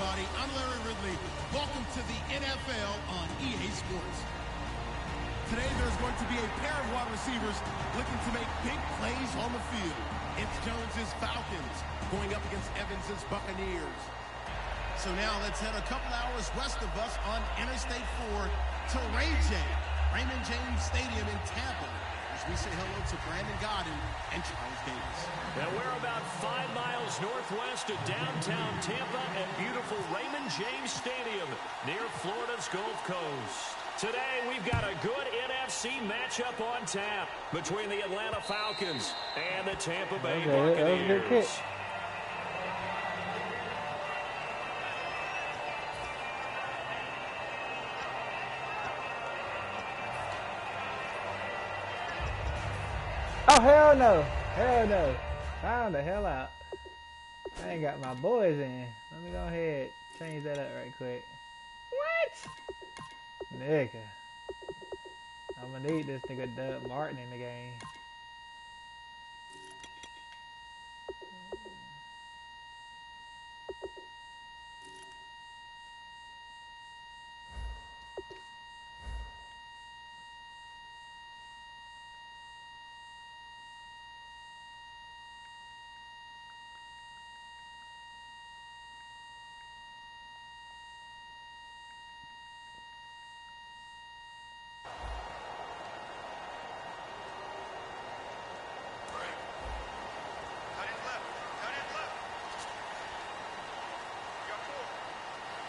everybody. I'm Larry Ridley. Welcome to the NFL on EA Sports. Today, there's going to be a pair of wide receivers looking to make big plays on the field. It's Jones's Falcons going up against Evans's Buccaneers. So now let's head a couple hours west of us on Interstate 4 to Raymond James Stadium in Tampa, as we say hello to Brandon Godden and Charles Davis. Now we're about 5 miles northwest of downtown Tampa at beautiful Raymond James Stadium near Florida's Gulf Coast. Today we've got a good NFC matchup on tap between the Atlanta Falcons and the Tampa Bay Buccaneers. Oh, hell no. Hell no. Find the hell out. I ain't got my boys in. Let me go ahead change that up right quick. What? Nigga. I'm gonna need this nigga Doug Martin in the game.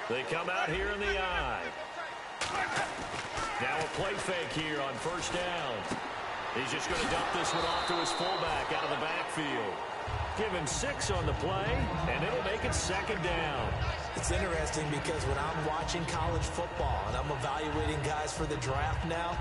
They come out here in the eye. Now a play fake here on first down. He's just going to dump this one off to his fullback out of the backfield. Give him 6 on the play, and it'll make it second down. It's interesting because when I'm watching college football and I'm evaluating guys for the draft now,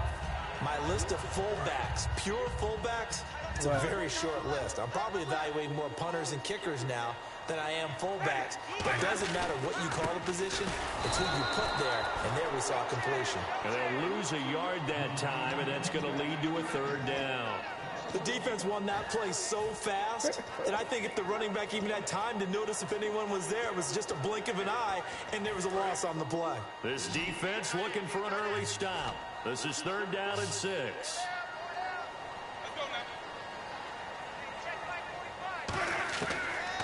my list of fullbacks, pure fullbacks, it's a very short list. I'm probably evaluating more punters and kickers now than I am fullbacks. But it doesn't matter what you call the position, it's who you put there, and there we saw completion. And they'll lose a yard that time, and that's going to lead to a third down. The defense won that play so fast that I think if the running back even had time to notice if anyone was there, it was just a blink of an eye, and there was a loss on the play. This defense looking for an early stop. This is third down and 6.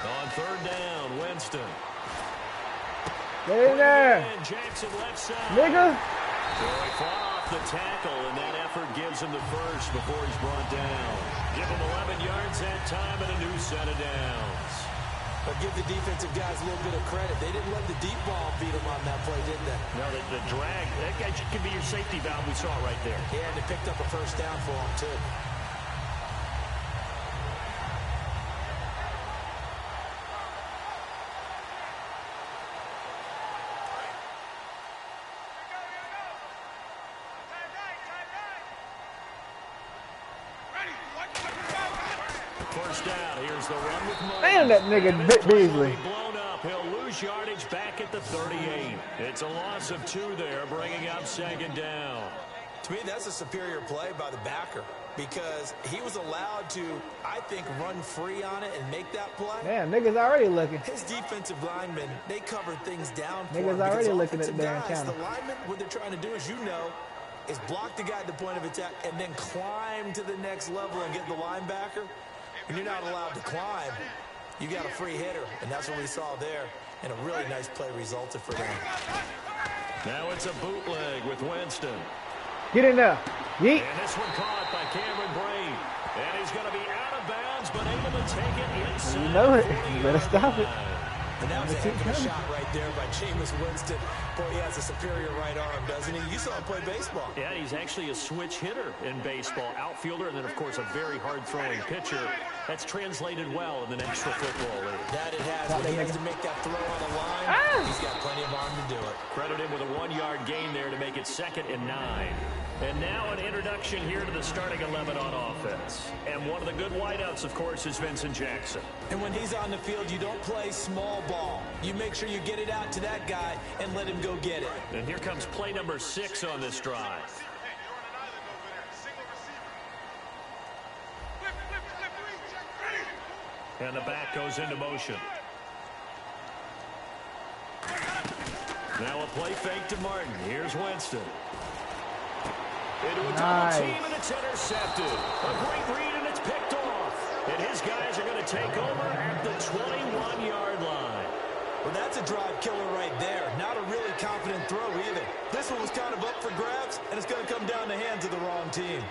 On third down, Winston. Get in there. Jackson left side. Nigga. So he fought off the tackle, and that effort gives him the first before he's brought down. Give him 11 yards that time and a new set of downs. But give the defensive guys a little bit of credit. They didn't let the deep ball beat them on that play, did they? No, the drag, that guy could be your safety valve. We saw it right there. Yeah, and they picked up a first down for him, too. First down, here's the run with Mullins. Damn, that nigga Beasley. Blown up. He'll lose yardage back at the 38. It's a loss of 2 there, bringing up second down. To me, that's a superior play by the backer because he was allowed to, I think, run free on it and make that play. Damn, niggas already looking. His defensive linemen, they covered things down for Niggas him. already looking at the damn guys, counter. the linemen, what they're trying to do, as you know, is block the guy at the point of attack and then climb to the next level and get the linebacker. When you're not allowed to climb, you got a free hitter, and that's what we saw there, and a really nice play resulted for them. Now it's a bootleg with Winston. Get in there. Yeet. And this one caught by Cameron Brate. And he's going to be out of bounds, but able to take it inside. You know it. You better stop it. And that was a heck of a shot right there by Jameis Winston. Boy, he has a superior right arm, doesn't he? You saw him play baseball. Yeah, he's actually a switch hitter in baseball. Outfielder, and then, of course, a very hard-throwing pitcher. That's translated well in the National Football League. That it has. When he has to make that throw on the line, he's got plenty of arm to do it. Credit him with a 1-yard gain there to make it 2nd and 9. And now an introduction here to the starting 11 on offense. And one of the good wideouts, of course, is Vincent Jackson. And when he's on the field, you don't play small ball. You make sure you get it out to that guy and let him go get it. And here comes play number 6 on this drive. And the back goes into motion. Now a play fake to Martin. Here's Winston. Into a double team, and it's intercepted. A great read, and it's picked off. And his guys are going to take over at the 21-yard line. Well, that's a drive killer right there. Not a really confident throw either. This one was kind of up for grabs, and it's going to come down the hands of the wrong team.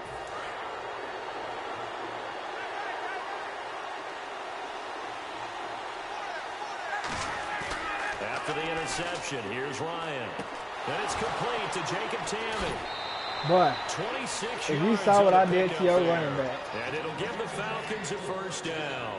After the interception, here's Ryan. And it's complete to Jacob Tammy. Boy, 26 if you saw what I did to your running back. And it'll give the Falcons a first down.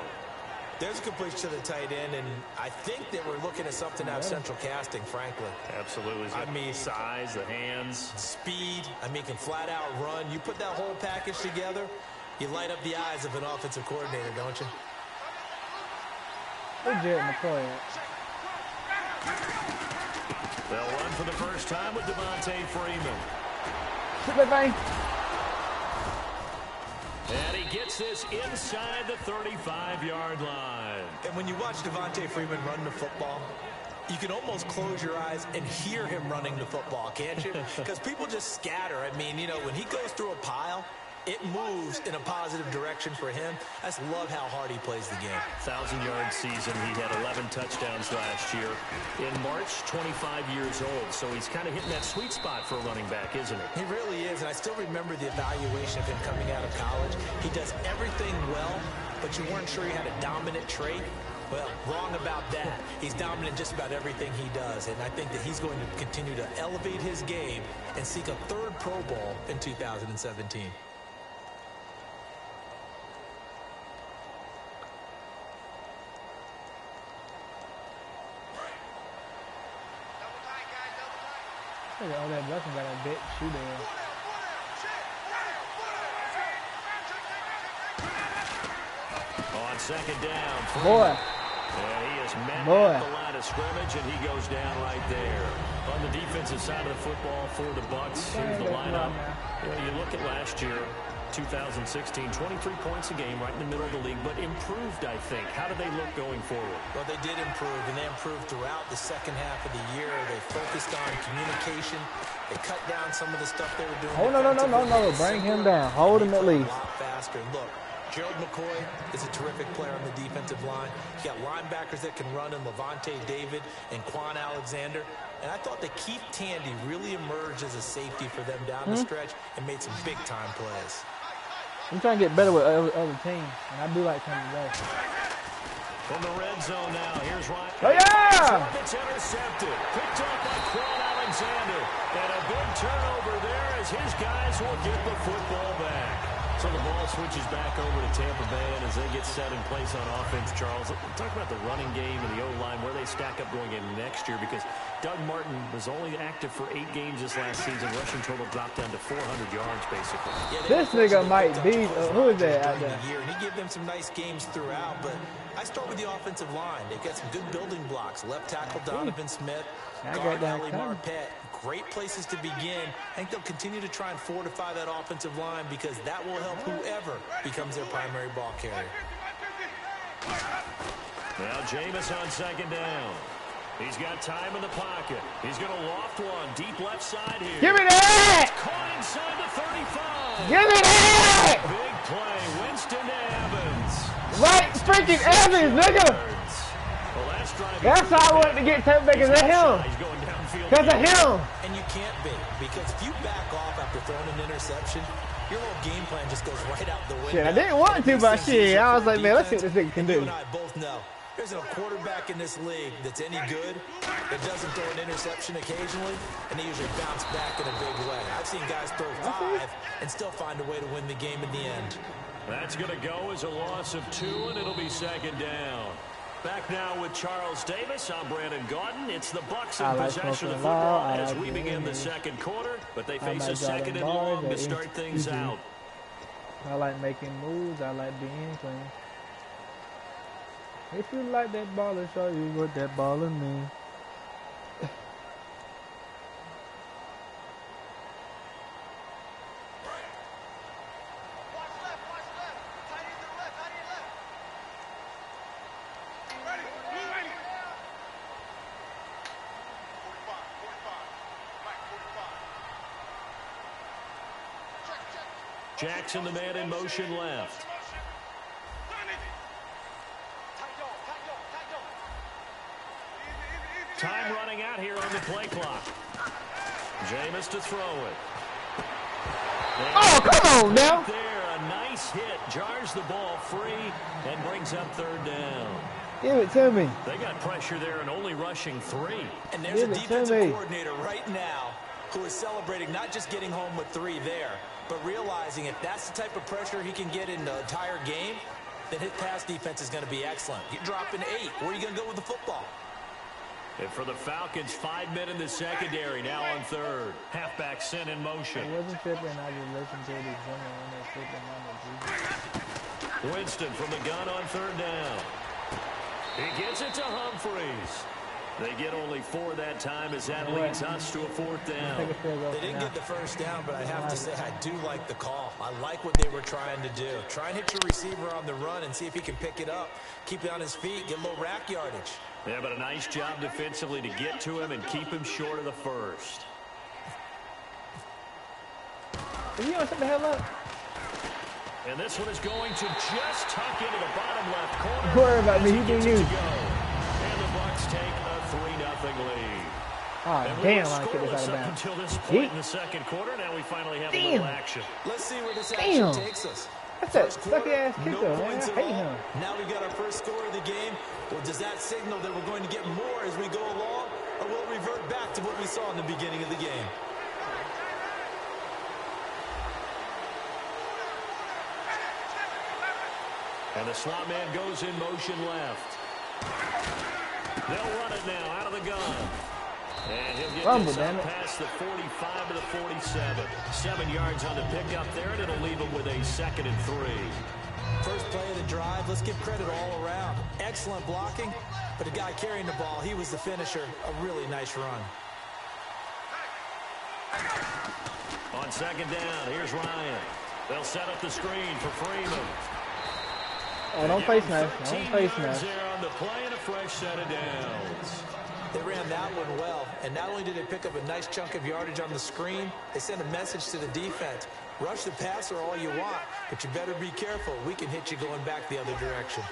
There's a completion to the tight end, and I think that we're looking at something out of central casting, frankly. Absolutely. I mean, size, the hands. Speed. I mean, can flat out run. You put that whole package together, you light up the eyes of an offensive coordinator, don't you? Where's Jared McCoy at? They'll run for the first time with Devontae Freeman. Shoot that thing. And he gets this inside the 35-yard line. And when you watch Devontae Freeman run the football, you can almost close your eyes and hear him running the football, can't you? Because people just scatter. I mean, you know, when he goes through a pile, it moves in a positive direction for him. I just love how hard he plays the game. 1,000-yard season. He had 11 touchdowns last year. In March, 25 years old. So he's kind of hitting that sweet spot for a running back, isn't he? He really is, and I still remember the evaluation of him coming out of college. He does everything well, but you weren't sure he had a dominant trait. Well, wrong about that. He's dominant just about everything he does, and I think that he's going to continue to elevate his game and seek a third Pro Bowl in 2017. Look at all that blessing got a bit shoe there. On second down. Boy. Yeah, he is met Boy. at the line of scrimmage, and he goes down right there. On the defensive side of the football for the Bucs, here's the lineup. You look at last year, 2016, 23 points a game, right in the middle of the league, but improved, I think. How do they look going forward? Well, they did improve, and they improved throughout the second half of the year. They focused on communication. They cut down some of the stuff they were doing. Oh, no. Bring him down. Hold him at least. A lot faster. Look, Gerald McCoy is a terrific player on the defensive line. You got linebackers that can run in Levante David and Quan Alexander. And I thought that Keith Tandy really emerged as a safety for them down the stretch and made some big-time plays. I'm trying to get better with other teams, and I do like coming back. From the red zone now, here's Ryan. Oh, yeah! It's intercepted. Picked up by Quan Alexander. And a big turnover there as his guys will get the football back. So the ball switches back over to Tampa Bay, and as they get set in place on offense, Charles, talk about the running game and the O-line, where they stack up going into next year, because Doug Martin was only active for 8 games this last season. Rushing total dropped down to 400 yards, basically. Yeah, this nigga might be, who is that out there? And he gave them some nice games throughout, but I start with the offensive line. They've got some good building blocks. Left tackle Donovan Smith, guard Ali Marpet. Great places to begin. I think they'll continue to try and fortify that offensive line because that will help whoever becomes their primary ball carrier. Now Jameis on second down. He's got time in the pocket. He's going to loft one deep left side here. Give me that! Caught inside the 35. Give me that! Big play. Winston to Evans. Right freaking Evans, nigga! Well, that's how I wanted to get Tampa Bay, because of him. Because of him. And you can't be, because if you back off after throwing an interception, your whole game plan just goes right out the window. Shit, I didn't want to, but shit, I was like, man, let's see what this nigga can do. You and I both know there's no quarterback in this league that's any good that doesn't throw an interception occasionally, and they usually bounce back in a big way. I've seen guys throw 5 and still find a way to win the game in the end. That's going to go as a loss of 2, and it'll be second down. Back now with Charles Davis. I'm Brandon Gaudin. It's the Bucs in possession of the football as we begin the second quarter, but they face a second and long to start things out. I like making moves. I like being clean. If you like that ball, I'll show you what that baller means. Jackson, the man in motion left. Time running out here on the play clock. Jameis to throw it. Oh, come on now. There, a nice hit. Jars the ball free and brings up third down. Give it to me. They got pressure there and only rushing 3. And there's a defensive coordinator right now who is celebrating not just getting home with 3 there, but realizing if that's the type of pressure he can get in the entire game, then his pass defense is going to be excellent. You're dropping 8. Where are you going to go with the football? And for the Falcons, 5 men in the secondary, now on third. Halfback sent in motion. I wasn't tripping. I just listened to the general when they're flipping on the Winston from the gun on third down. He gets it to Humphreys. They get only 4 that time as that leads us to a 4th down. They didn't get the first down, but I have to say I do like the call. I like what they were trying to do. Try and hit your receiver on the run and see if he can pick it up. Keep it on his feet, get a little rack yardage. Yeah, but a nice job defensively to get to him and keep him short of the first. Is he gonna shut the hell up? And this one is going to just tuck into the bottom left corner. Don't worry about me, he do you. And the Bucs take a 3-0 lead. Oh, and damn, we I kicked this out of up bounds. until this point in the second quarter. Now we finally have a little action. Let's see where this action takes us. That's that sucky-ass kick, though, man. I hate him. Now we got our first score of the game. Well, does that signal that we're going to get more as we go along, or will it revert back to what we saw in the beginning of the game? And the slot man goes in motion left. They'll run it now out of the gun. And he'll get this up past the 45 to the 47. 7 yards on the pickup there, and it'll leave him with a 2nd and 3. First play of the drive, let's give credit all around. Excellent blocking, but the guy carrying the ball, he was the finisher. A really nice run. On 2nd down, here's Ryan. They'll set up the screen for Freeman. Oh, don't face mask. Don't face mask. There on the play and a fresh set of downs. They ran that one well, and not only did they pick up a nice chunk of yardage on the screen, they sent a message to the defense. Rush the passer all you want, but you better be careful. We can hit you going back the other direction.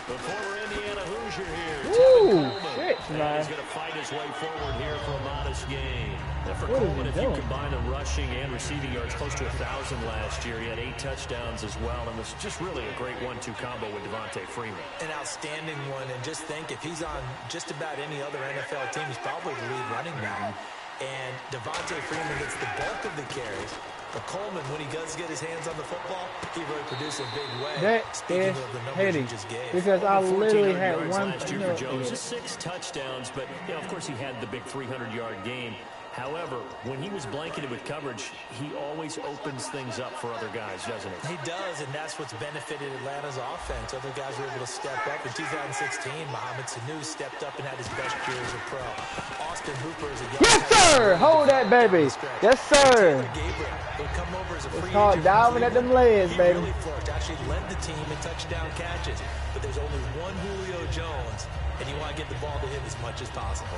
The former Indiana Hoosier here. Ooh, shit, man. He's going to fight his way forward here for a modest gain. Now for Coleman, if you combine the rushing and receiving yards, close to 1,000 last year. He had 8 touchdowns as well, and was just really a great 1-2 combo with Devontae Freeman. An outstanding one, and just think, if he's on just about any other NFL team, he's probably the lead running back. And Devontae Freeman gets the bulk of the carries. But Coleman, when he does get his hands on the football, he really produced in a big way. That Speaking is of the numbers heady, he just gave. because I literally had one. Last year for Jones, just 6 touchdowns, but of course he had the big 300-yard game. However, when he was blanketed with coverage, he always opens things up for other guys, doesn't he? He does, and that's what's benefited Atlanta's offense. Other guys were able to step up. In 2016, Mohamed Sanu stepped up and had his best year as a pro. Austin Hooper is a young Yes, sir! Hold that, baby. Yes, sir. It's called diving at them legs, baby. He really flourished. Actually led the team in touchdown catches. But there's only one Julio Jones, and you want to get the ball to him as much as possible.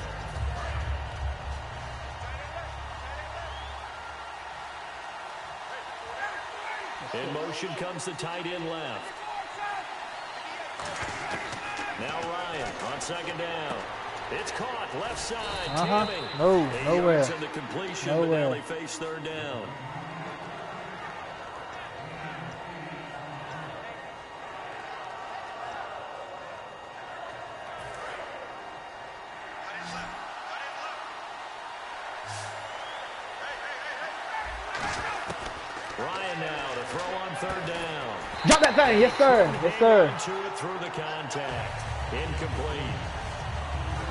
In motion comes the tight end left. Now Ryan on 2nd down. It's caught left side. Tammy. No, nowhere. In the completion, but now they face 3rd down. Ryan now to throw on 3rd down. Drop that thing. Yes, sir. Yes, sir. To it through the contact. Incomplete.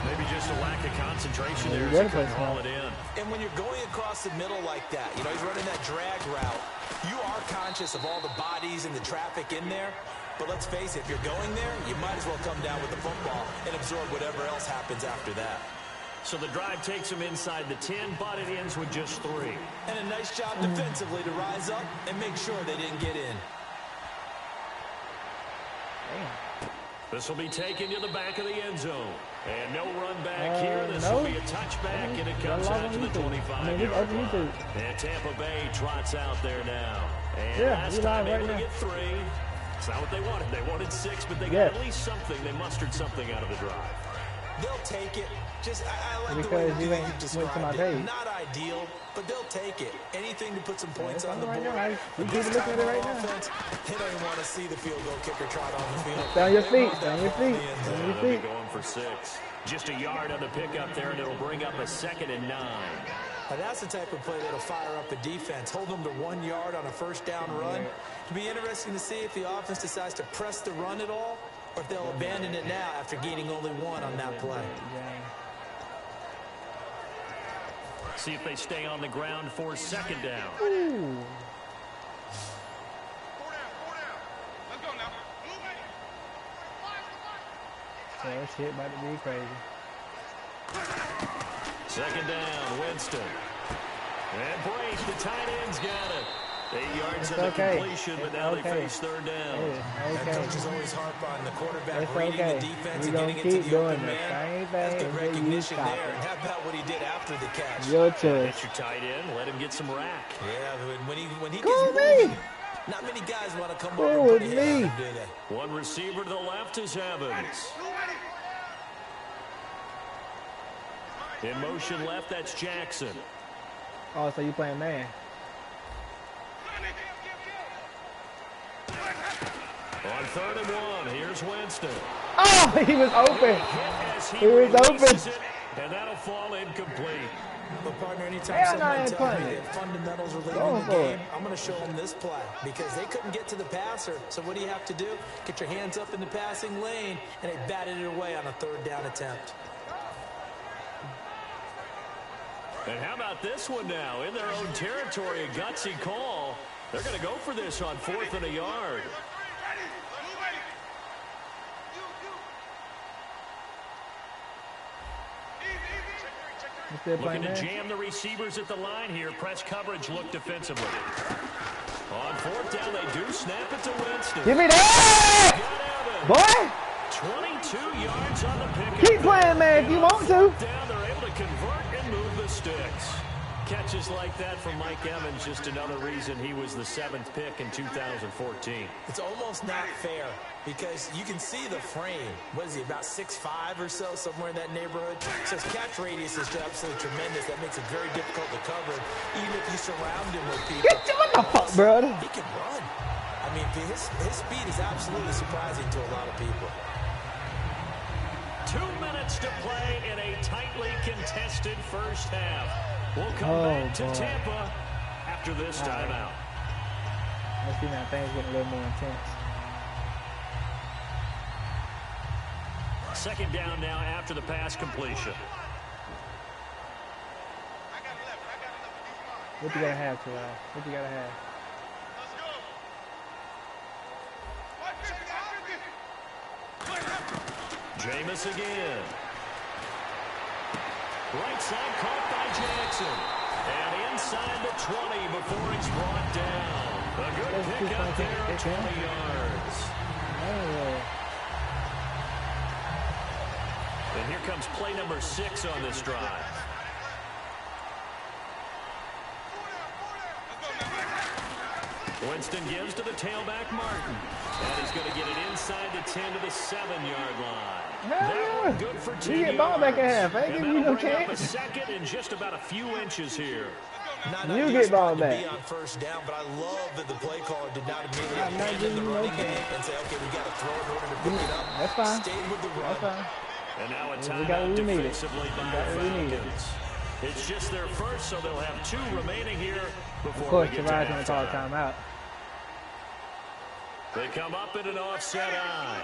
Maybe just a lack of concentration there as he couldn't haul it in. And when you're going across the middle like that, you know, he's running that drag route, you are conscious of all the bodies and the traffic in there. But let's face it, if you're going there, you might as well come down with the football and absorb whatever else happens after that. So the drive takes him inside the 10, but it ends with just 3. And a nice job defensively to rise up and make sure they didn't get in. Damn. This will be taken to the back of the end zone. And no run back here. This will be a touchback, and it comes out to the 25-yard line. And Tampa Bay trots out there now. And last time able to get 3. It's not what they wanted. They wanted 6, but they got at least something. They mustered something out of the drive. They'll take it. Just I like the way you described it. Not ideal, but they'll take it. Anything to put some points on the board. This time on offense, they don't even want to see the field goal kicker trot on the field. Down your feet. Down your feet. Down your feet. Going for 6. Just a yard on the pickup there, and it'll bring up a 2nd and 9. Now that's the type of play that'll fire up a defense. Hold them to 1 yard on a first down run. It'll be interesting to see if the offense decides to press the run at all, or if they'll abandon it now after gaining only 1 on that play. See if they stay on the ground for 2nd down. Ooh. So this shit about to be crazy. 2nd down, Winston. And Brace, the tight end's got it. 8 yards on the completion, but now they face 3rd down. That coaches always harp on the quarterback reading the defense and getting into the open man. That's good recognition there. And how about what he did after the catch? Your choice. Get your tight end, let him get some rack. Yeah, when he gets moving, not many guys want to come over and put a hand, do they? One receiver to the left is Evans. In motion left, that's Jackson. Oh, so you playing man. On 3rd and 1, here's Winston. Oh, he was open. He was open. And that'll fall incomplete. But partner, anytime someone tells me that fundamentals are leading the game, I'm going to show them this play because they couldn't get to the passer. So what do you have to do? Get your hands up in the passing lane, and they batted it away on a 3rd down attempt. And how about this one now? In their own territory, a gutsy call. They're going to go for this on 4th and a yard. Looking to jam the receivers at the line here. Press coverage look defensively. On 4th down, they do snap it to Winston. Give me that! Boy! 22 yards on the pickup. Keep playing, man, if you want to. Down, they're able to convert and move the sticks. Catches like that from Mike Evans, just another reason he was the 7th pick in 2014. It's almost not fair because you can see the frame. What is he, about 6'5" or so, somewhere in that neighborhood? So his catch radius is absolutely tremendous. That makes it very difficult to cover, even if you surround him with people. What the fuck, bro? He can run. I mean, his speed is absolutely surprising to a lot of people. 2 minutes to play in a tightly contested first half. We'll come back to Tampa after this timeout. Let's see now, things getting a little more intense. 2nd down now after the pass completion. What you gotta have, Terrell? What you gotta have? Jameis again. Right side caught by Jackson. And inside the 20 before it's brought down. A good pick up there at 20 yards. And here comes play number 6 on this drive. Winston gives to the tailback Martin. And he's going to get it inside the 10 to the 7-yard line. Hell, good for 10 you get ball back at half. I ain't giving you no chance. A 2nd and just about a few inches here. You get ball back. Be on 1st down, but I love that the play caller did not immediately abandon the running game and say, okay, we got to throw in order to pick it up. That's fine. Stayed with the run. That's fine. And now a timeout defensively by the Falcons. It's just their first, so they'll have 2 remaining here before of course, we get the to going to call a timeout. They come up in an offset eye.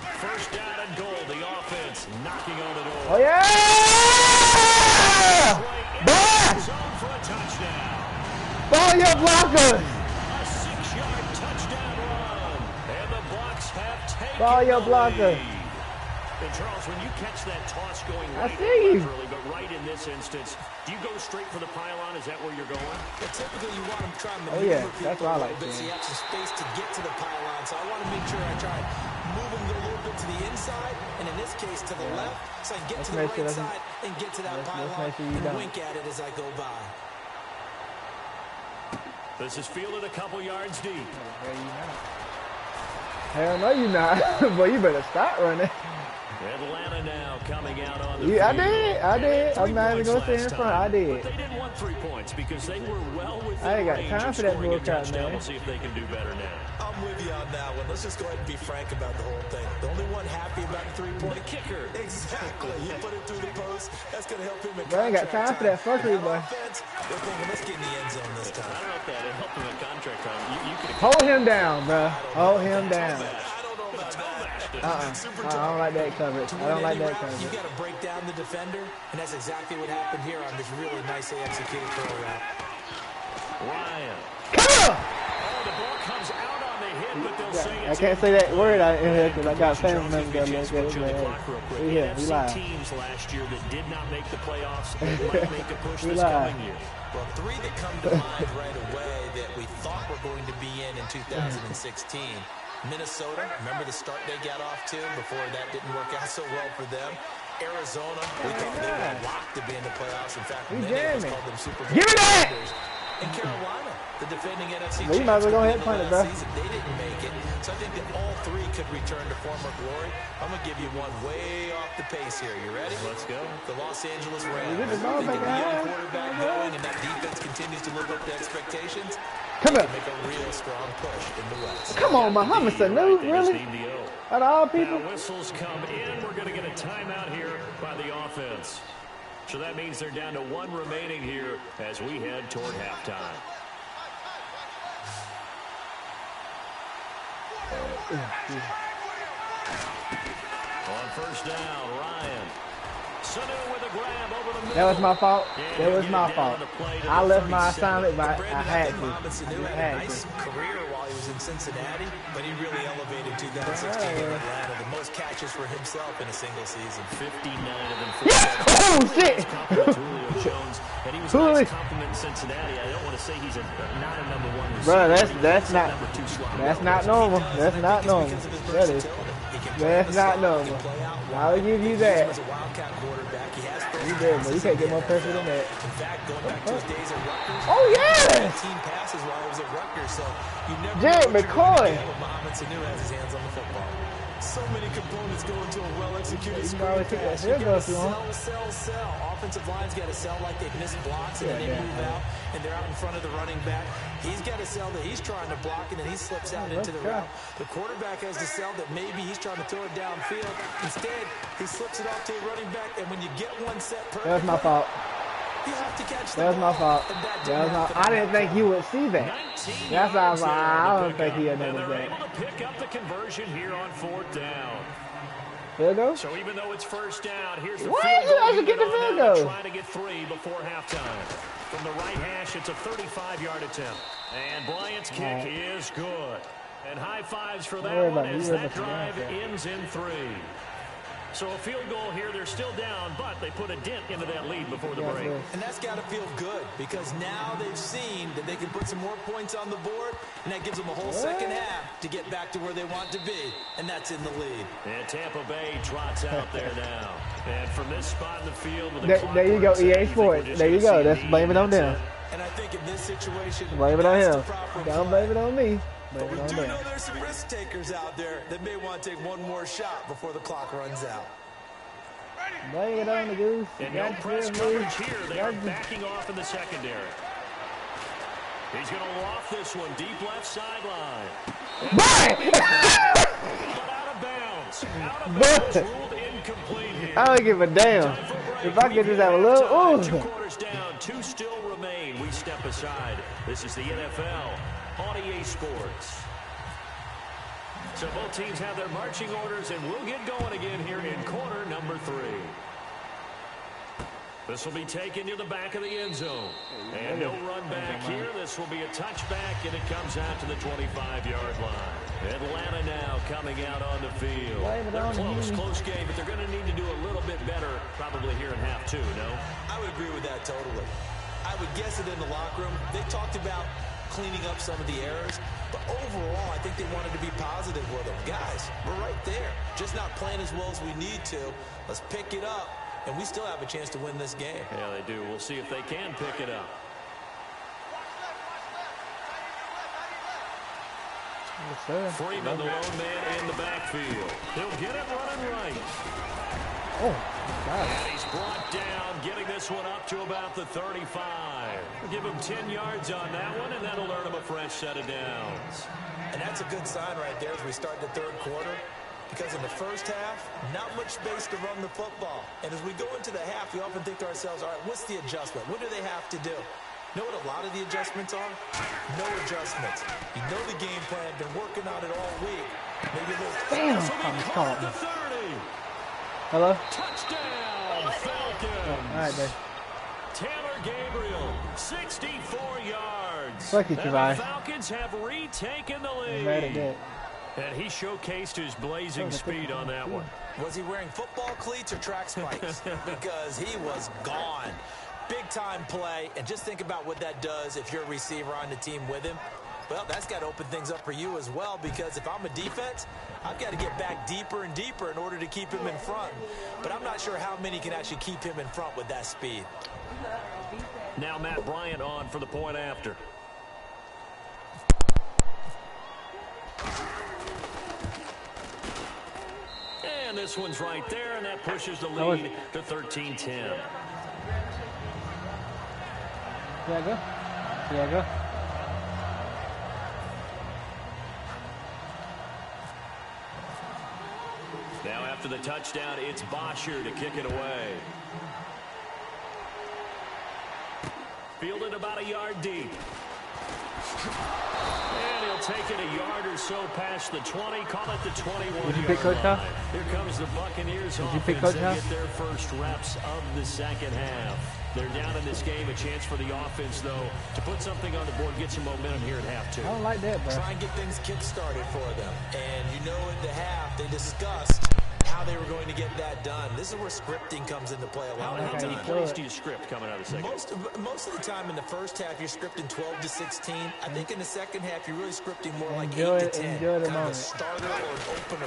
1st down and goal. The offense knocking on the door. Oh, yeah! Boy! Zone for a touchdown. Ball your blockers! A 6-yard touchdown run. And the Bucs have taken Ball your the blockers. lead. And Charles, when you catch that toss going I right, see you. laterally, but right in this instance, do you go straight for the pylon? Is that where you're going? Yeah, typically, you want to try and Oh yeah, maneuver that's people what I a like little bit so seeing. you have some space to get to the pylon. So I want to make sure I try and move them a little bit to the inside, and in this case, to the left, so I can get to the right side and get to that pylon and wink at it as I go by. This is fielded a couple yards deep. Hell no, you not. Boy, you better stop running. Atlanta now coming out on the Yeah, field. I did. I'm not even gonna say in front. I did. But they didn't want 3 points because they were well within I ain't got range time of for that scoring a bullcrap, touchdown. man. We'll see if they can do better now. I'm with you on that one. Let's just go ahead and be frank about the whole thing. The only one happy about the 3-point The kicker. Exactly. He put it through the post. That's going to help him in Bro, I ain't got time for that fuckery, boy. Offense, they're thinking, let's get in the end zone this I time. don't know if that helped him in contract time. You could have Hold him down, bro. Hold him down. I don't know about that. I don't like that coverage. I don't like that coverage. You've got to break down the defender, and that's exactly what happened here on this really nicely executed throw route. Ryan. Come on! Oh, the ball comes out on the hit, but they'll say I it's can't say that word out in here because I got family Charles, members that just look put you on the clock real at quick. it. Yeah, we NFC live. teams last year that did not make the playoffs that might make a push We this live. coming year. Well, 3 that come to mind right away that we thought were going to be in 2016. Minnesota, remember the start they got off to before that didn't work out so well for them. Arizona, we thought they were locked to be in the playoffs. In fact, We many of us jamming. called them Super Bowl Give me that! contenders. And Carolina, the defending NFC Well, you might as well go ahead and punt it, bro. season, they didn't make it. So I think that all 3 could return to former glory. I'm going to give you one way off the pace here. You ready? Let's go. The Los Angeles Rams. get the ball They back get the out. young quarterback going, and that defense continues to live up to expectations. Come They here. make a real strong push in the West. Come on, Muhammad Sanu, They just really? need the O. Out of all people? Now whistles come in. We're going to get a timeout here by the offense. So that means they're down to 1 remaining here as we head toward halftime. On first down, Ryan. Sanu with a grab over the middle. That was my fault. And That was he'll my get it down fault. on the play to I the left my 37. assignment, but I Brandon, had think to. Mohamed Sanu I had a had nice to. career while he was in Cincinnati, but he really elevated 2016 in Atlanta. The most catches for himself in a single season. 59 of them. Oh, shit! Julio Jones, and he was a nice compliment in Cincinnati. I don't want to say he's not a number 1 receiver. Bro, but he that's was a not number 2 slot. that's not normal. That's not normal. That is. That's not normal. I'll give you that. As a Wildcat quarterback, he has You did, but you can't get more perfect than that. In fact, going back to his days at Rutgers, Oh yeah! 15 passes while he was at Rutgers, so you never Jared know what you're McCoy. gonna get when Mohamed Sanu has his hands on the football. So many components go into a well-executed You can screen always take that pass. You field gotta goal if you want. sell. Offensive line's got to sell like they've missed blocks and then they Yeah, move out and they're out in front of the running back. He's got to sell that he's trying to block and then he slips out into the route. The quarterback has to sell that maybe he's trying to throw it downfield. Instead, he slips it off to the running back, and when you get one set perfect, That was my fault. you have to catch the That was my ball. fault. And that That was didn't my. happen I didn't think you would see that. 19 That's why I was yards like, there I on don't the think he pickup, had and noticed they're that. able to pick up the conversion here on 4th down. Field goal? So even though it's first down, here's the What? field You goal guys are unit getting the on field now to goal. try to get 3 before halftime. From the right hash, it's a 35-yard attempt. And Bryant's kick is good. And high fives for worry that about one it. as You worry that about the drive Bryant. ends in 3. So a field goal here. They're still down, but they put a dent into that lead before the break. And that's got to feel good because now they've seen that they can put some more points on the board, and that gives them a whole second half to get back to where they want to be, and that's in the lead. And Tampa Bay trots out there now. And from this spot in the field, with the There you go, clock running, EA you think Sports. we're just There you gonna go. see a Let's lead, blame it on that's them. And I think in this situation, Blame it on that's him. the proper Don't play. blame it on me. But Blame we it on do them. know there's some risk takers out there that may want to take one more shot before the clock runs out. Blame it on the goose. And no press coverage here. They are backing off in the secondary. He's going to loft this one deep left sideline. But out of bounds. Out of bounds, ruled incomplete here. I don't give a damn. If I could just have a little, ooh. 2 quarters down, 2 still remain. We step aside. This is the NFL on EA Sports. So both teams have their marching orders, and we'll get going again here in quarter number 3. This will be taken to the back of the end zone. And no run back here. This will be a touchback, and it comes out to the 25-yard line. Atlanta now coming out on the field. They're close game, but they're going to need to do a little bit better probably here in half two, no? I would agree with that totally. I would guess it in the locker room. They talked about cleaning up some of the errors, but overall, I think they wanted to be positive with them. Guys, we're right there. Just not playing as well as we need to. Let's pick it up. And we still have a chance to win this game. Yeah, they do. We'll see if they can pick it up. Freeman, the lone man in the backfield. He'll get it running right. Oh, God. And he's brought down, getting this one up to about the 35. Give him 10 yards on that one, and that'll earn him a fresh set of downs. And that's a good sign right there as we start the third quarter. Because in the first half, not much space to run the football. And as we go into the half, we often think to ourselves, all right, what's the adjustment? What do they have to do? You know what a lot of the adjustments are? No adjustments. You know the game plan, been working on it all week. Maybe Damn, I'm caught. Hello? Touchdown, Falcons. Oh, all right, babe. Taylor Gabriel, 64 yards. Fuck it, Javai. The Falcons have retaken the lead. I'm mad at that. And he showcased his blazing speed on that one. Was he wearing football cleats or track spikes? Because he was gone. Big-time play, and just think about what that does if you're a receiver on the team with him. Well, that's got to open things up for you as well, because if I'm a defense, I've got to get back deeper and deeper in order to keep him in front. But I'm not sure how many can actually keep him in front with that speed. Now Matt Bryant on for the point after. And this one's right there, and that pushes the lead to 13-10. Go. Now after the touchdown, it's Bosher to kick it away. Fielded about a yard deep. And he'll take it a yard or so past the 20, call it the 21-yard line. Here comes the Buccaneers offense. They get their first reps of the second half. They're down in this game. A chance for the offense, though, to put something on the board, get some momentum here at half two. I don't like that, bro. Try and get things kick-started for them. And you know at the half, they discussed how they were going to get that done. This is where scripting comes into play a lot of the time. How many plays do you script coming out of the second? Most of the time in the first half, you're scripting 12 to 16. I think in the second half, you're really scripting more like 8 to 10. Enjoy the kind moment. of a starter or an opener,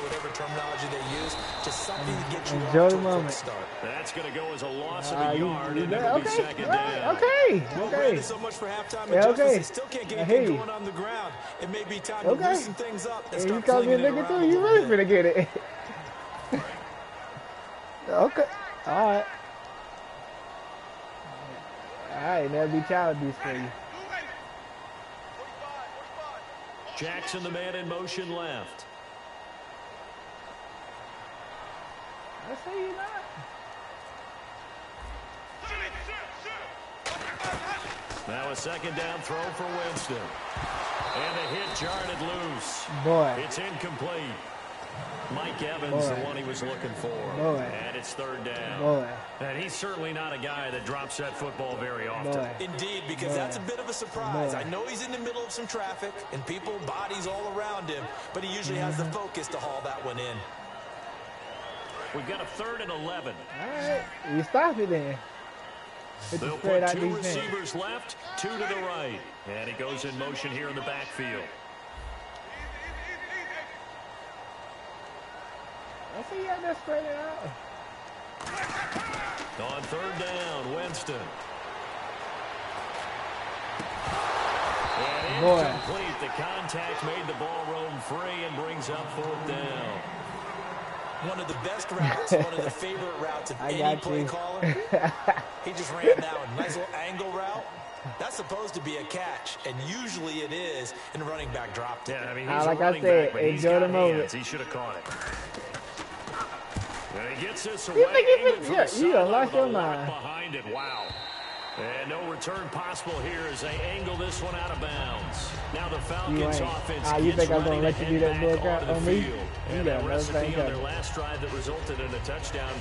whatever terminology they use. Just something to get you enjoy off the to a moment. quick start. That's going to go as a loss of a yard, and it'll be second down. Okay. Well, Brandon, so much for halftime adjustments. They still can't get anything going on the ground. It may be time to loosen things up and start playing it around a little You really bit. finna get it. Okay. All right. That'll be child abuse for you. Jackson, the man in motion left. I say you not. Now a second down throw for Winston. And a hit jarred it loose. Boy. It's incomplete. Mike Evans, the one he was looking for. And it's third down. And he's certainly not a guy that drops that football very often. Indeed, because that's a bit of a surprise. I know he's in the middle of some traffic and people, bodies all around him, but he usually has the focus to haul that one in. We've got a 3rd and 11. All right. You stop it then. They'll put 2 receivers left, 2 to the right. And he goes in motion here in the backfield. I see you out there spread it out. On 3rd down, Winston. And incomplete. The contact made the ball roam free and brings up 4th down. One of the best routes, one of the favorite routes of any play caller. He just ran that one. Nice little angle route. That's supposed to be a catch, and usually it is, and the running back dropped it. Yeah, I mean, he's like a running back, but he's got hands. He should have caught it. And he gets this away. You done lost your mind. Behind it. Wow. And no return possible here as they angle this one out of bounds. Now the Falcons offense you think I'm going to let you do that bullcrap on me? And that recipe on their last drive that resulted in a touchdown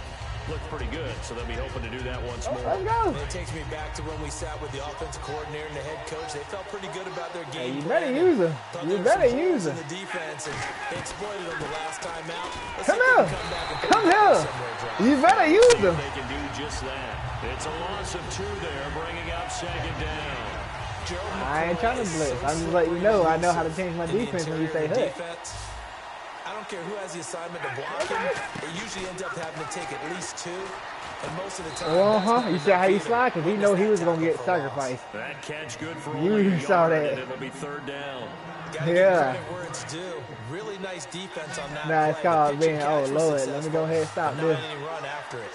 looked pretty good, so they'll be hoping to do that once more. Let's go. It takes me back to when we sat with the offensive coordinator and the head coach. They felt pretty good about their game. Hey, you better use them. You better use them. The defense, and they exploited them the last time out. Come here. Come here. You better use them. They can do just that. It's a loss of 2 there, bringing up 2nd down. I ain't trying to blitz. I'm just letting you know I know how to change my defense when you say hood. I don't care who has the assignment to block him. They usually end up having to take at least 2. And most of the time, You see how he slide? Because he know he was going to get sacrificed. That catch good for You saw that. and it'll be 3rd down. Yeah. Where it's due. Really nice defense on that Nah, it's play. called being, oh, Lord, let me go ahead and stop this. Run after it.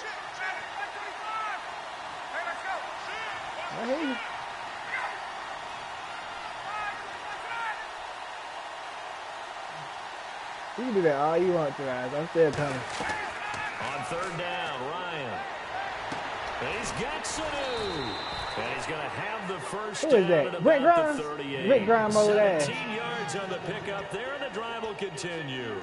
I hear you. You can do that all you want to, guys. I'm still coming. On 3rd down, Ryan. And he's got Sanu. And he's going to have the first Who is down that? at Rick about Grimes? the 38. Rick Grimes over there. 17 yards on the pickup there, and the drive will continue.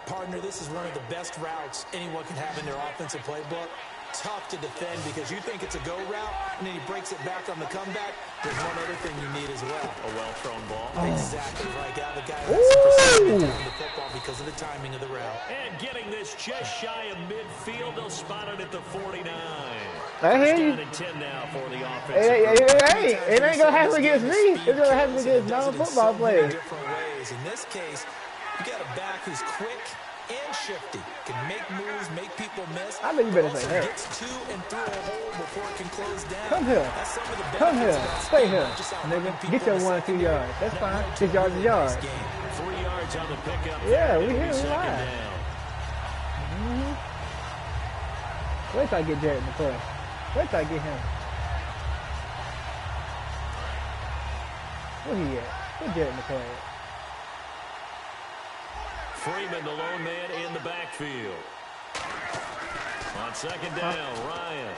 Partner, this is one of the best routes anyone can have in their offensive playbook. Tough to defend because you think it's a go route, and then he breaks it back on the comeback. There's one other thing you need as well. A well-thrown ball. Exactly right. Got the guy who has some precision on the football because of the timing of the route. And getting this just shy of midfield, they'll spot it at the 49. I hear you. 10 now for the offense. It ain't going to happen against me. It's going to happen against non-football players. Different ways. In this case, you got a back who's quick and shifty, can make moves, make people miss. I think you better say that. Gets to and through a hole before it can close down. Come here. That's some of the Come here. benefits of Stay that here. scheme, just Nigga, outrunning get your people 1 or 2 in the yards. That's second fine. half. 6 yards is yards. 3 yards on the pickup. Yeah, we It'll be here. We 2nd live. down. Wait till I get Jared in the play. Wait till I get him. Where he at? Where Jared in the play at? Freeman, the lone man in the backfield. On 2nd down, Ryan.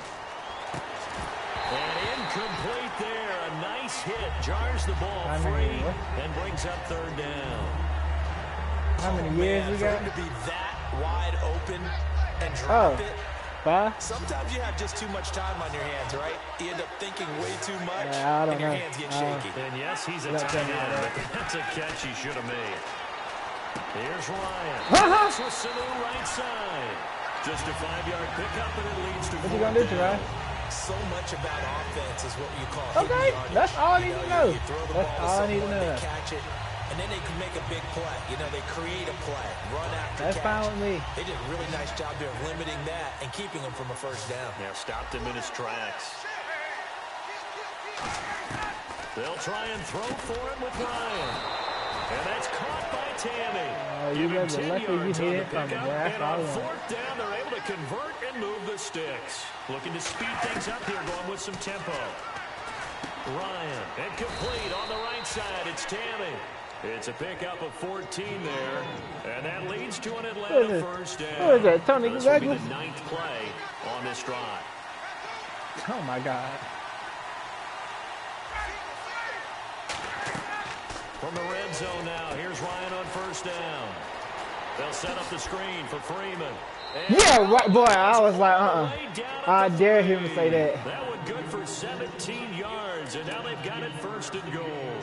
And incomplete there. A nice hit. Jars the ball free and brings up 3rd down. How many years we For got? him to be that wide open and drop it. 5? Sometimes you have just too much time on your hands, right? You end up thinking way too much, Yeah, I don't and your know. hands get shaky. And yes, he's a Let tight them end, know but that's a catch he should have made. Here's Ryan. Uh-huh. To Sanu right side. Just a 5-yard pickup, and it leads to What you gonna do, Gerard? So much about offense is what you call Okay, hidden yardage. that's all I need to know. You throw the That's ball to all I need to someone, know. they catch it, and then they can make a big play. You know, they create a play, run after That's catch. fine with me. They did a really nice job there of limiting that and keeping him from a 1st down. Yeah, stopped him in his tracks. They'll try and throw for him with Ryan. And that's caught by Tammy. You Give him guys are 10 lucky you yards hit on it the from me. pickup, That's and all I on want. 4th down, they're able to convert and move the sticks. Looking to speed things up here, going with some tempo. Ryan, incomplete on the right side. It's Tammy. It's a pickup of 14 there, and that leads to an Atlanta 1st down. Who is that, Tony This will be the Gonzalez? 9th play on this drive. Oh, my God. From the red zone now, here's Ryan on 1st down. They'll set up the screen for Freeman. And Yeah, right, boy. I was like, I dare him to say that. That one good for 17 yards, and now they've got it 1st and goal.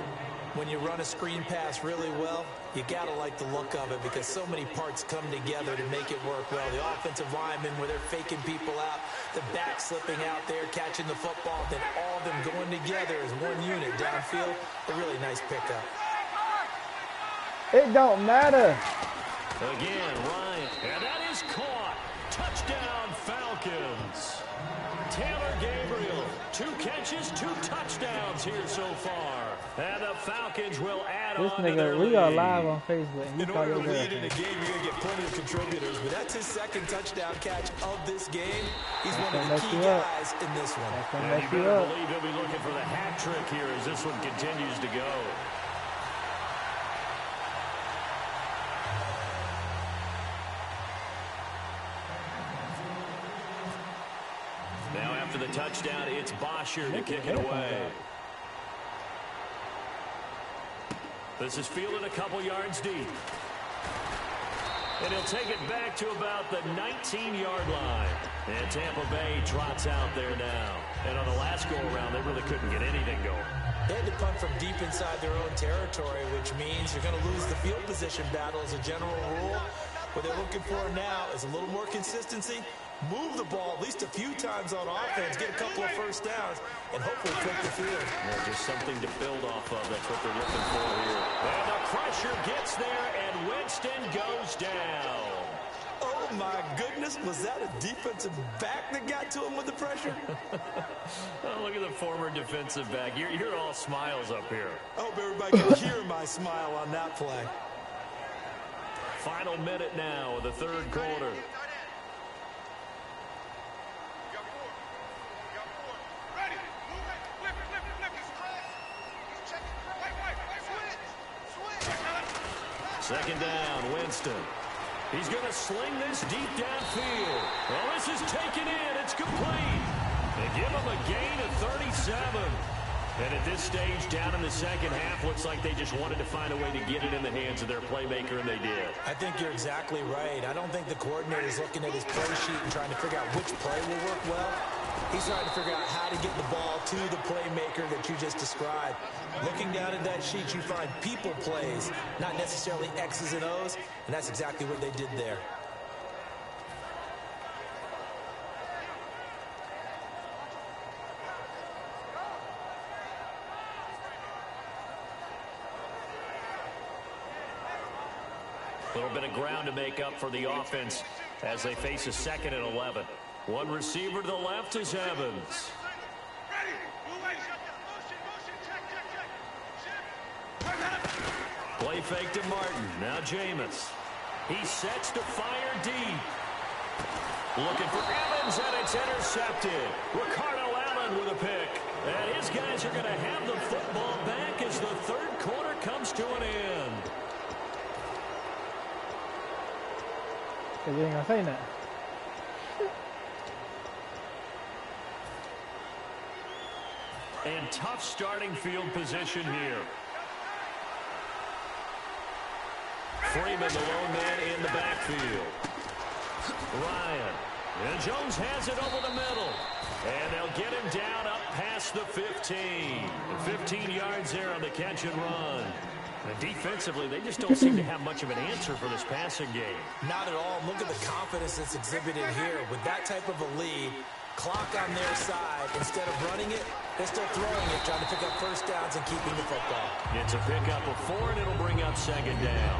When you run a screen pass really well, you got to like the look of it because so many parts come together to make it work well. The offensive linemen, where they're faking people out, the back slipping out there, catching the football, then all of them going together as one unit downfield. A really nice pickup. It don't matter. Again, Ryan, and that is caught. Touchdown, Falcons. Taylor Gabriel, 2 catches, 2 touchdowns here so far. And the Falcons will add This on to their nigga, we are lead. live on Facebook. You In call order your to lead in girlfriend. a game, you're going to get plenty of contributors, but that's his 2nd touchdown catch of this game. He's one of the mess key you up. guys in this one. That's gonna And you mess you better up. believe he'll be looking for the hat trick here as this one continues to go. Now after the touchdown, it's Bosher to kick it away. This is fielded a couple yards deep. And he'll take it back to about the 19-yard line. And Tampa Bay trots out there now. And on the last go-around, they really couldn't get anything going. They had to punt from deep inside their own territory, which means you're going to lose the field position battle as a general rule. What they're looking for now is a little more consistency, move the ball at least a few times on offense, get a couple of first downs, and hopefully flip the field. Yeah, just something to build off of. That's what they're looking for here. And the pressure gets there, and Winston goes down. Oh, my goodness. Was that a defensive back that got to him with the pressure? Oh, look at the former defensive back. You're all smiles up here. I hope everybody can hear my smile on that play. Final minute now of the third quarter. Second down, Winston. He's going to sling this deep downfield. Well, this is taken in. It's complete. They give him a gain of 37. And at this stage, down in the second half, looks like they just wanted to find a way to get it in the hands of their playmaker, and they did. I think you're exactly right. I don't think the coordinator is looking at his play sheet and trying to figure out which play will work well. He's trying to figure out how to get the ball to the playmaker that you just described. Looking down at that sheet, you find people plays, not necessarily X's and O's, and that's exactly what they did there. A little bit of ground to make up for the offense as they face a 2nd and 11. One receiver to the left is Evans. Play fake to Martin. Now Jameis. He sets to fire deep. Looking for Evans, and it's intercepted. Ricardo Allen with a pick. And his guys are going to have the football back as the third quarter comes to an end. Because you ain't going to say nothing. And tough starting field position here. Freeman, the lone man in the backfield. Ryan. And Jones has it over the middle. And they'll get him down up past the 15. 15 yards there on the catch and run. And defensively, they just don't seem to have much of an answer for this passing game. Not at all. Look at the confidence that's exhibited here. With that type of a lead, clock on their side, instead of running it, they're still throwing it, trying to pick up first downs and keeping the football. It's a pickup of 4, and it'll bring up 2nd down.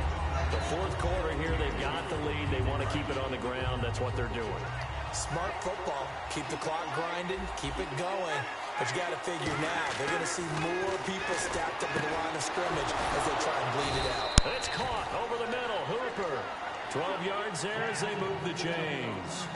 The fourth quarter here, they've got the lead. They want to keep it on the ground. That's what they're doing. Smart football. Keep the clock grinding, keep it going. But you got to figure now, they're going to see more people stacked up in the line of scrimmage as they try and bleed it out. It's caught over the middle. Hooper. 12 yards there as they move the chains.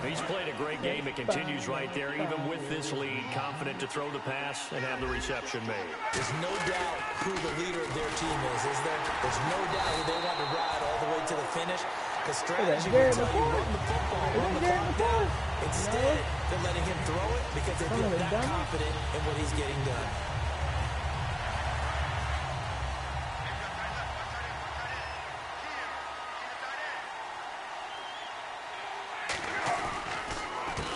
He's played a great game. It continues right there, even with this lead. Confident to throw the pass and have the reception made. There's no doubt who the leader of their team is there? There's no doubt who they want to ride all the way to the finish. The strategy will tell you, run the football, run the clock down. Instead, they're letting him throw it because they feel that confident in what he's getting done.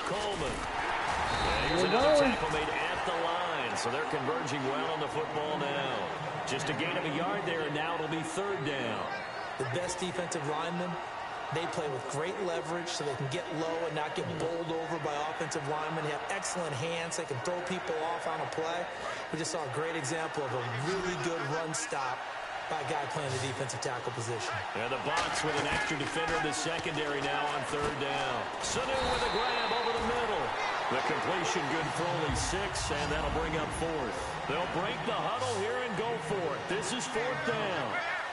Coleman. And here's another tackle made at the line, so they're converging well on the football now. Just a gain of a yard there, and now it'll be 3rd down. The best defensive linemen, they play with great leverage so they can get low and not get bowled over by offensive linemen. They have excellent hands. They can throw people off on a play. We just saw a great example of a really good run stop by a guy playing the defensive tackle position. And the box with an extra defender in the secondary now on 3rd down. Sanu with a grab over the middle. The completion good for only 6, and that'll bring up 4th. They'll break the huddle here and go for it. This is 4th down.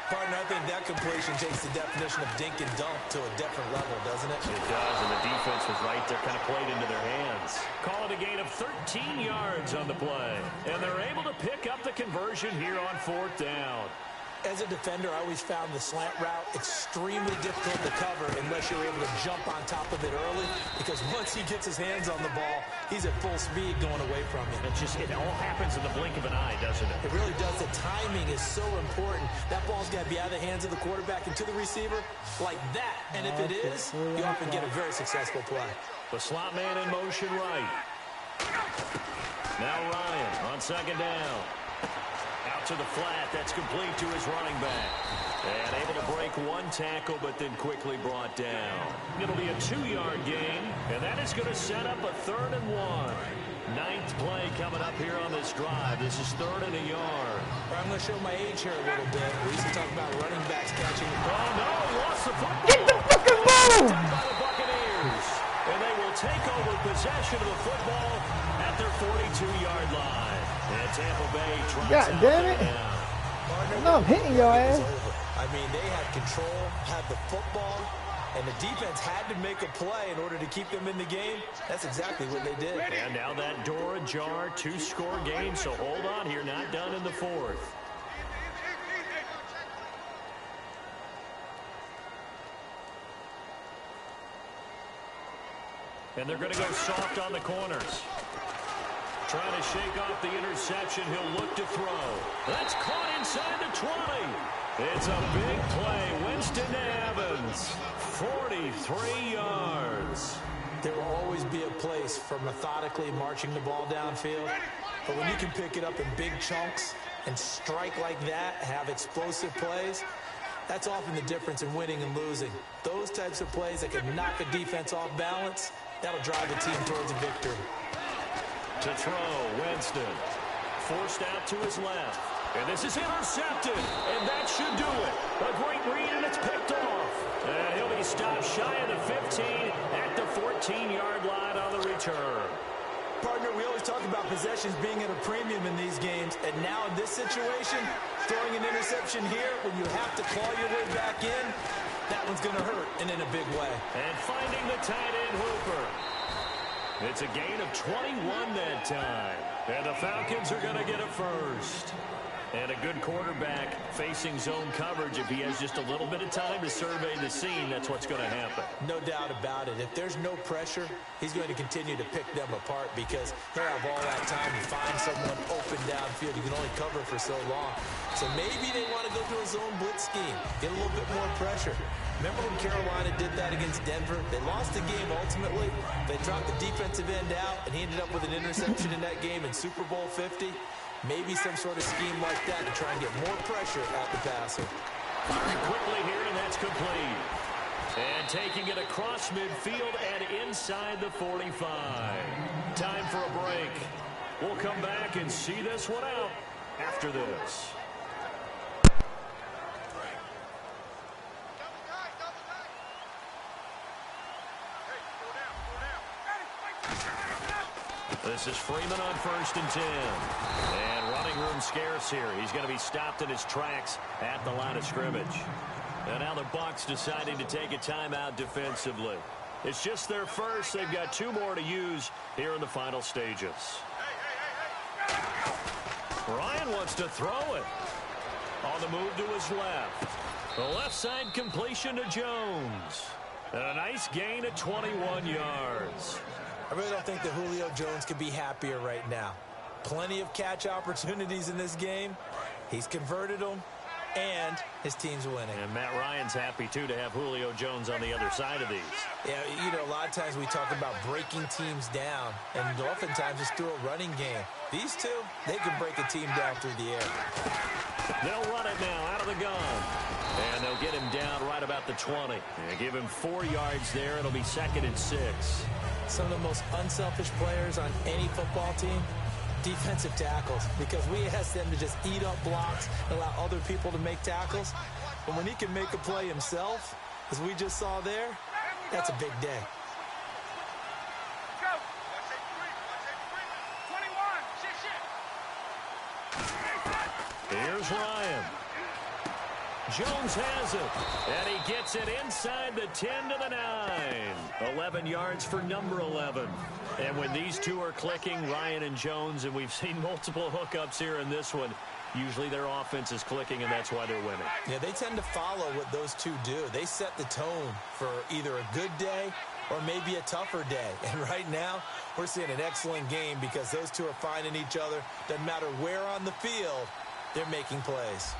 Partner, I think that completion takes the definition of dink and dunk to a different level, doesn't it? It does, and the defense was right there, kind of played into their hands. Call it a gain of 13 yards on the play. And they're able to pick up the conversion here on 4th down. As a defender, I always found the slant route extremely difficult to cover unless you're able to jump on top of it early, because once he gets his hands on the ball, he's at full speed going away from you. It all happens in the blink of an eye, doesn't it? It really does. The timing is so important. That ball's got to be out of the hands of the quarterback and to the receiver like that. And if it is, you often get a very successful play. The slot man in motion right. Now Ryan on second down. Out to the flat. That's complete to his running back. And able to break one tackle, but then quickly brought down. It'll be a 2-yard gain, and that is going to set up a 3rd and 1. 9th play coming up here on this drive. This is 3rd and a yard. I'm going to show my age here a little bit. We used to talk about running backs catching the ball. Oh, no, lost the football. Get the fucking ball! By the Buccaneers. And they will take over possession of the football at their 42-yard line. And Tampa Bay tries God damn it. No, I'm hitting your ass. I mean, they had control, had the football, and the defense had to make a play in order to keep them in the game. That's exactly what they did. And now that door ajar, 2-score game, so hold on here, not done in the 4th. And they're going to go soft on the corners. Trying to shake off the interception. He'll look to throw. That's caught inside the 20. It's a big play. Winston Evans, 43 yards. There will always be a place for methodically marching the ball downfield. But when you can pick it up in big chunks and strike like that, have explosive plays, that's often the difference in winning and losing. Those types of plays that can knock a defense off balance, that'll drive a team towards a victory. To throw, Winston. Forced out to his left. And this is intercepted. And that should do it. A great read, and it's picked off. And he'll be stopped shy of the 15 at the 14-yard line on the return. Partner, we always talk about possessions being at a premium in these games. And now in this situation, throwing an interception here when you have to claw your way back in, that one's going to hurt, and in a big way. And finding the tight end, Hooper. It's a gain of 21 that time. And the Falcons are going to get a first. And a good quarterback facing zone coverage. If he has just a little bit of time to survey the scene, that's what's going to happen. No doubt about it. If there's no pressure, he's going to continue to pick them apart because he'll have all that time to find someone open downfield. You can only cover for so long. So maybe they want to go to a zone blitz scheme, get a little bit more pressure. Remember when Carolina did that against Denver? They lost the game ultimately. They dropped the defensive end out, and he ended up with an interception in that game in Super Bowl 50. Maybe some sort of scheme like that to try and get more pressure at the passer. Firing quickly here, and that's complete. And taking it across midfield and inside the 45. Time for a break. We'll come back and see this one out after this. This is Freeman on 1st and 10. And running room scarce here. He's going to be stopped in his tracks at the line of scrimmage. And now the Bucs deciding to take a timeout defensively. It's just their first. They've got 2 more to use here in the final stages. Ryan wants to throw it. On the move to his left. The left side completion to Jones. And a nice gain of 21 yards. I really don't think that Julio Jones could be happier right now. Plenty of catch opportunities in this game. He's converted them, and his team's winning. And Matt Ryan's happy, too, to have Julio Jones on the other side of these. Yeah, you know, a lot of times we talk about breaking teams down, and oftentimes it's through a running game. These two, they can break a team down through the air. They'll run it now out of the gun. And they'll get him down right about the 20. And give him 4 yards there. It'll be 2nd and 6. Some of the most unselfish players on any football team, defensive tackles, because we ask them to just eat up blocks, allow other people to make tackles. But when he can make a play himself, as we just saw there, that's a big day. Here's Ryan. Jones has it, and he gets it inside the 10 to the 9. 11 yards for number 11. And when these two are clicking, Ryan and Jones, and we've seen multiple hookups here in this one, Usually their offense is clicking, and that's why they're winning. Yeah, they tend to follow what those two do. They set the tone for either a good day or maybe a tougher day. And right now, we're seeing an excellent game because those two are finding each other. Doesn't matter where on the field, they're making plays.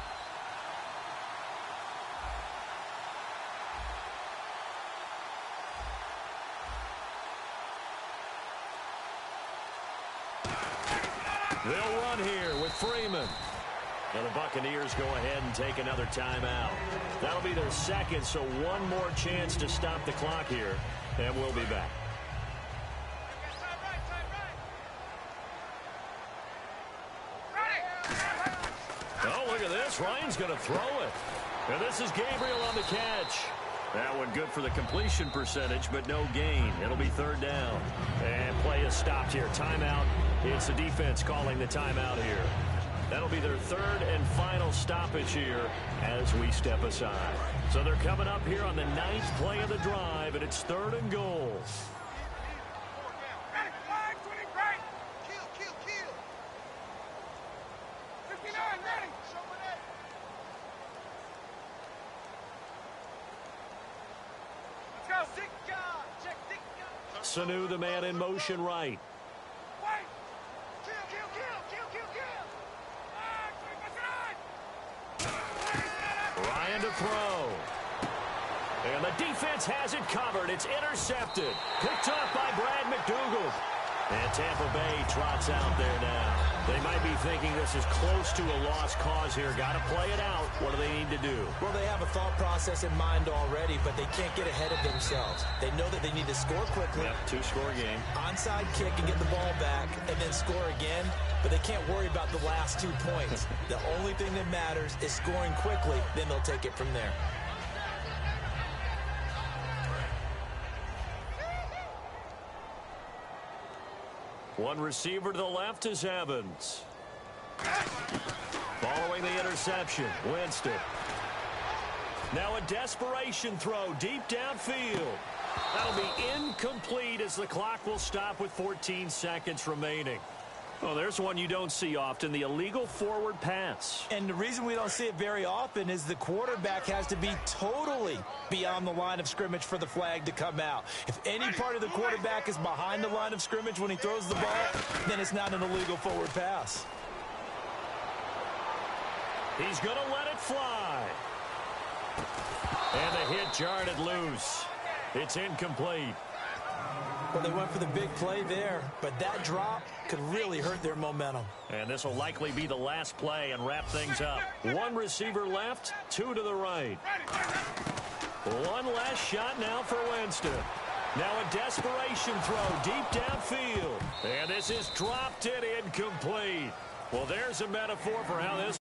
They'll run here with Freeman. And the Buccaneers go ahead and take another timeout. That'll be their second, so one more chance to stop the clock here, and we'll be back. Oh, look at this. Ryan's going to throw it. And this is Gabriel on the catch. That one good for the completion percentage, but no gain. It'll be third down. And play is stopped here. Timeout. It's the defense calling the timeout here. That'll be their third and final stoppage here as we step aside. So they're coming up here on the 9th play of the drive, and it's 3rd and goal. Sanu, the man in motion right. Ryan to throw. And the defense has it covered. It's intercepted. Picked up by Brad McDougald. And Tampa Bay trots out there now. They might be thinking this is close to a lost cause here. Got to play it out. What do they need to do? Well, they have a thought process in mind already, but they can't get ahead of themselves. They know that they need to score quickly. Yep, 2-score game. Onside kick and get the ball back and then score again, but they can't worry about the last 2 points. The only thing that matters is scoring quickly, then they'll take it from there. One receiver to the left is Evans. Following the interception, Winston. Now a desperation throw deep downfield. That'll be incomplete as the clock will stop with 14 seconds remaining. Oh, there's one you don't see often, the illegal forward pass. And the reason we don't see it very often is the quarterback has to be totally beyond the line of scrimmage for the flag to come out. If any part of the quarterback is behind the line of scrimmage when he throws the ball, then it's not an illegal forward pass. He's going to let it fly. And the hit jarred it loose. It's incomplete. Well, they went for the big play there, but that drop could really hurt their momentum. And this will likely be the last play and wrap things up. One receiver left, 2 to the right. One last shot now for Winston. Now a desperation throw deep downfield. And this is dropped it incomplete. Well, there's a metaphor for how this